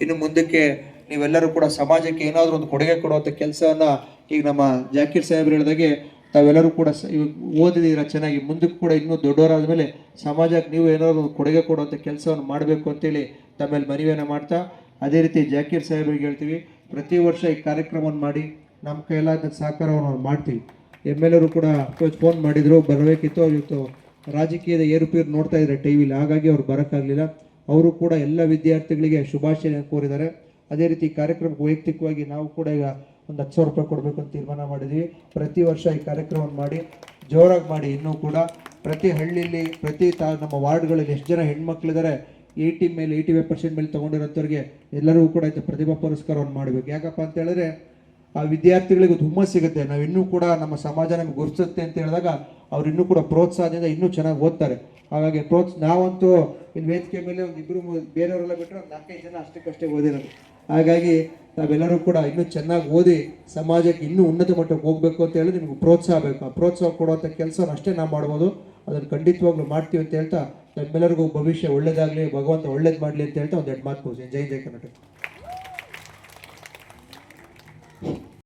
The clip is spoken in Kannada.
ಇನ್ನು ಮುಂದಕ್ಕೆ ನೀವೆಲ್ಲರೂ ಕೂಡ ಸಮಾಜಕ್ಕೆ ಏನಾದರೂ ಒಂದು ಕೊಡುಗೆ ಕೊಡುವಂಥ ಕೆಲಸವನ್ನು ಈಗ ನಮ್ಮ ಜಾಕೀರ್ ಸಾಹೇಬ್ರು ಹೇಳಿದಾಗೆ ತಾವೆಲ್ಲರೂ ಕೂಡ ಓದಿದ್ದೀರಾ ಚೆನ್ನಾಗಿ, ಮುಂದಕ್ಕೆ ಕೂಡ ಇನ್ನೂ ದೊಡ್ಡವರಾದ ಮೇಲೆ ಸಮಾಜಕ್ಕೆ ನೀವು ಏನಾದರೂ ಒಂದು ಕೊಡುಗೆ ಕೊಡುವಂಥ ಕೆಲಸವನ್ನು ಮಾಡಬೇಕು ಅಂತೇಳಿ ತಮ್ಮಲ್ಲಿ ಮನವಿಯನ್ನು ಮಾಡ್ತಾ, ಅದೇ ರೀತಿ ಜಾಕೀರ್ ಸಾಹೇಬ್ರಿಗೆ ಹೇಳ್ತೀವಿ, ಪ್ರತಿ ವರ್ಷ ಈ ಕಾರ್ಯಕ್ರಮವನ್ನು ಮಾಡಿ ನಮ್ಮ ಕೈಲಾದ ಸಹಕಾರವನ್ನು ನಾವು ಮಾಡ್ತೀವಿ. ಎಮ್ ಎಲ್ ಎರು ಕೂಡ ಫೋನ್ ಮಾಡಿದರು, ಬರಬೇಕಿತ್ತು. ಇವತ್ತು ರಾಜಕೀಯದ ಏರುಪೇರು ನೋಡ್ತಾ ಇದ್ದಾರೆ ಟಿ ವಿಲಿ, ಹಾಗಾಗಿ ಅವ್ರು ಬರೋಕ್ಕಾಗಲಿಲ್ಲ. ಅವರು ಕೂಡ ಎಲ್ಲ ವಿದ್ಯಾರ್ಥಿಗಳಿಗೆ ಶುಭಾಶಯ ಕೋರಿದ್ದಾರೆ. ಅದೇ ರೀತಿ ಕಾರ್ಯಕ್ರಮಕ್ಕೆ ವೈಯಕ್ತಿಕವಾಗಿ ನಾವು ಕೂಡ ಈಗ ಒಂದು 10,000 ರೂಪಾಯಿ ಕೊಡಬೇಕು ಅಂತ ತೀರ್ಮಾನ ಮಾಡಿದ್ವಿ. ಪ್ರತಿ ವರ್ಷ ಈ ಕಾರ್ಯಕ್ರಮವನ್ನು ಮಾಡಿ ಜೋರಾಗಿ ಮಾಡಿ. ಇನ್ನೂ ಕೂಡ ಪ್ರತಿ ಹಳ್ಳಿಯಲ್ಲಿ ನಮ್ಮ ವಾರ್ಡ್ಗಳಲ್ಲಿ ಎಷ್ಟು ಜನ ಹೆಣ್ಮಕ್ಳಿದ್ದಾರೆ 85% ಮೇಲೆ ತೊಗೊಂಡಿರೋಂಥವ್ರಿಗೆ ಎಲ್ಲರಿಗೂ ಕೂಡ ಪ್ರತಿಭಾ ಪುರಸ್ಕಾರವನ್ನು ಮಾಡಬೇಕು. ಯಾಕಪ್ಪ ಅಂತ ಹೇಳಿದ್ರೆ ಆ ವಿದ್ಯಾರ್ಥಿಗಳಿಗೂ ಹುಮ್ಮಸ್ ಸಿಗುತ್ತೆ, ನಾವು ಇನ್ನೂ ಕೂಡ ನಮ್ಮ ಸಮಾಜ ನಮಗೆ ಗುರುತಿಸುತ್ತೆ ಅಂತ ಹೇಳಿದಾಗ ಅವ್ರು ಇನ್ನೂ ಕೂಡ ಪ್ರೋತ್ಸಾಹದಿಂದ ಇನ್ನೂ ಚೆನ್ನಾಗಿ ಓದ್ತಾರೆ. ಹಾಗಾಗಿ ನಾವಂತೂ ಇಲ್ಲಿ ವೇದಿಕೆ ಮೇಲೆ ಒಂದು ಇಬ್ಬರು ಬೇರೆಯವರೆಲ್ಲ ಬಿಟ್ಟರೆ ಒಂದು 4-5 ಜನ ಅಷ್ಟಕ್ಕಷ್ಟೇ ಓದಿರೋದು. ಹಾಗಾಗಿ ನಾವೆಲ್ಲರೂ ಕೂಡ ಇನ್ನೂ ಚೆನ್ನಾಗಿ ಓದಿ ಸಮಾಜಕ್ಕೆ ಇನ್ನೂ ಉನ್ನತ ಮಟ್ಟಕ್ಕೆ ಹೋಗಬೇಕು ಅಂತ ಹೇಳಿ ನಿಮ್ಗೆ ಪ್ರೋತ್ಸಾಹ ಬೇಕು. ಆ ಪ್ರೋತ್ಸಾಹ ಕೊಡುವಂಥ ಕೆಲಸವನ್ನು ಅಷ್ಟೇ ನಾವು ಮಾಡ್ಬೋದು, ಅದನ್ನು ಖಂಡಿತವಾಗ್ಲೂ ಮಾಡ್ತೀವಿ ಅಂತ ಹೇಳ್ತಾ, ನಮ್ಮೆಲ್ಲರಿಗೂ ಭವಿಷ್ಯ ಒಳ್ಳೇದಾಗಲಿ, ಭಗವಂತ ಒಳ್ಳೇದು ಮಾಡಲಿ ಅಂತ ಹೇಳ್ತಾ ಒಂದು 2 ಮಾತು ಮುಗಿಸಿ. ಜೈ ಜೈ ಕರ್ನಾಟಕ.